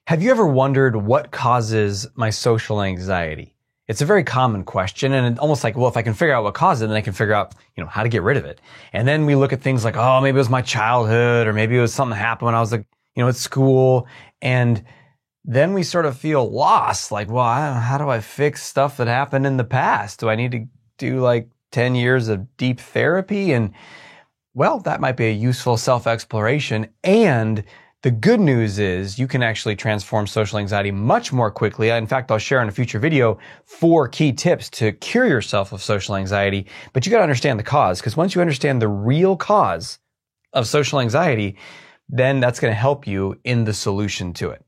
Have you ever wondered what causes my social anxiety? It's a very common question, and it's almost like, well, if I can figure out what causes it, then I can figure out, how to get rid of it. And then we look at things like, oh, maybe it was my childhood, or maybe it was something that happened when I was at school. And then we sort of feel lost, like, well, how do I fix stuff that happened in the past? Do I need to do 10 years of deep therapy? And well, that might be a useful self-exploration. And the good news is you can actually transform social anxiety much more quickly. In fact, I'll share in a future video 4 key tips to cure yourself of social anxiety. But you got to understand the cause, because once you understand the real cause of social anxiety, then that's going to help you in the solution to it.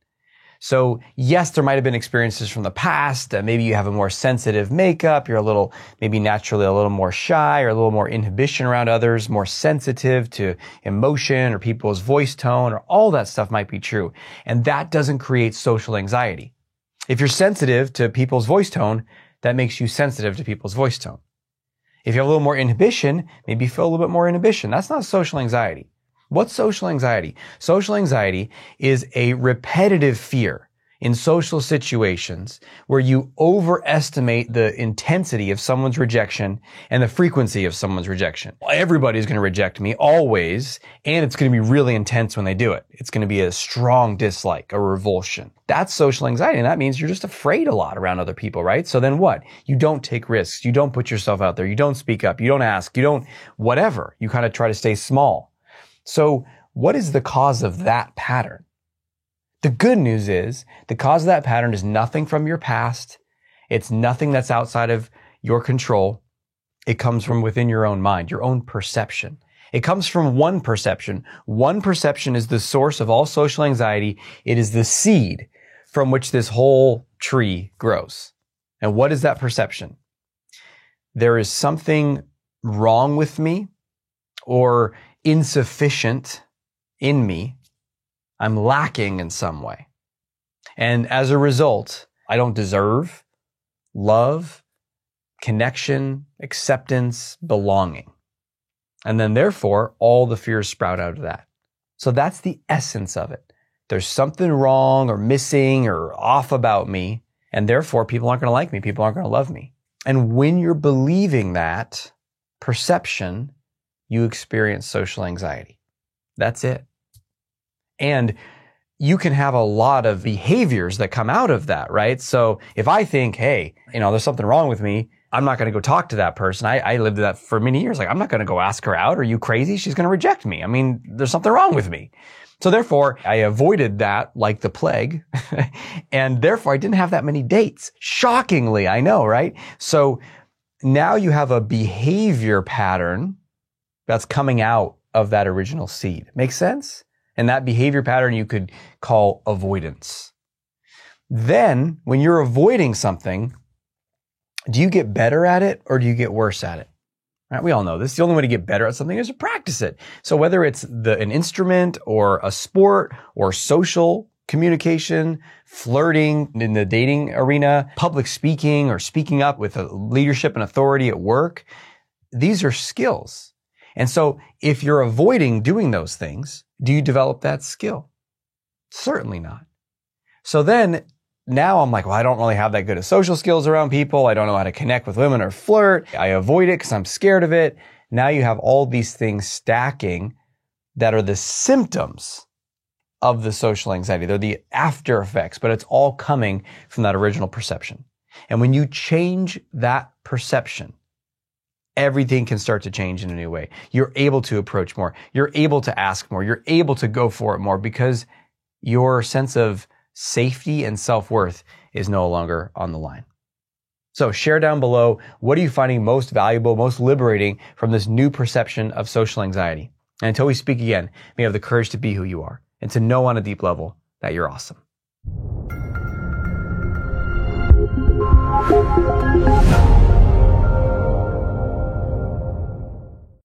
So yes, there might have been experiences from the past. Maybe you have a more sensitive makeup. You're maybe naturally a little more shy, or a little more inhibition around others, more sensitive to emotion or people's voice tone, or all that stuff might be true. And that doesn't create social anxiety. If you're sensitive to people's voice tone, that makes you sensitive to people's voice tone. If you have a little more inhibition, maybe you feel a little bit more inhibition. That's not social anxiety. What's social anxiety? Social anxiety is a repetitive fear in social situations where you overestimate the intensity of someone's rejection and the frequency of someone's rejection. Everybody's going to reject me always, and it's going to be really intense when they do it. It's going to be a strong dislike, a revulsion. That's social anxiety, and that means you're just afraid a lot around other people, right? So then what? You don't take risks. You don't put yourself out there. You don't speak up. You don't ask. You don't whatever. You kind of try to stay small. So what is the cause of that pattern? The good news is the cause of that pattern is nothing from your past. It's nothing that's outside of your control. It comes from within your own mind, your own perception. It comes from one perception. One perception is the source of all social anxiety. It is the seed from which this whole tree grows. And what is that perception? There is something wrong with me, or insufficient in me. I'm lacking in some way. And as a result, I don't deserve love, connection, acceptance, belonging. And then therefore, all the fears sprout out of that. So that's the essence of it. There's something wrong or missing or off about me, and therefore people aren't going to like me. People aren't going to love me. And when you're believing that perception, you experience social anxiety. That's it. And you can have a lot of behaviors that come out of that, right? So if I think, hey, there's something wrong with me, I'm not going to go talk to that person. I lived that for many years. I'm not going to go ask her out. Are you crazy? She's going to reject me. There's something wrong with me. So therefore, I avoided that like the plague. And therefore, I didn't have that many dates. Shockingly, I know, right? So now you have a behavior pattern that's coming out of that original seed. Make sense? And that behavior pattern you could call avoidance. Then, when you're avoiding something, do you get better at it or do you get worse at it? Right? We all know this. The only way to get better at something is to practice it. So whether it's an instrument or a sport or social communication, flirting in the dating arena, public speaking or speaking up with leadership and authority at work, these are skills. And so if you're avoiding doing those things, do you develop that skill? Certainly not. So then now I'm like, well, I don't really have that good of social skills around people. I don't know how to connect with women or flirt. I avoid it because I'm scared of it. Now you have all these things stacking that are the symptoms of the social anxiety. They're the after effects, but it's all coming from that original perception. And when you change that perception, everything can start to change in a new way. You're able to approach more. You're able to ask more. You're able to go for it more because your sense of safety and self-worth is no longer on the line. So share down below, what are you finding most valuable, most liberating from this new perception of social anxiety? And until we speak again, may you have the courage to be who you are and to know on a deep level that you're awesome.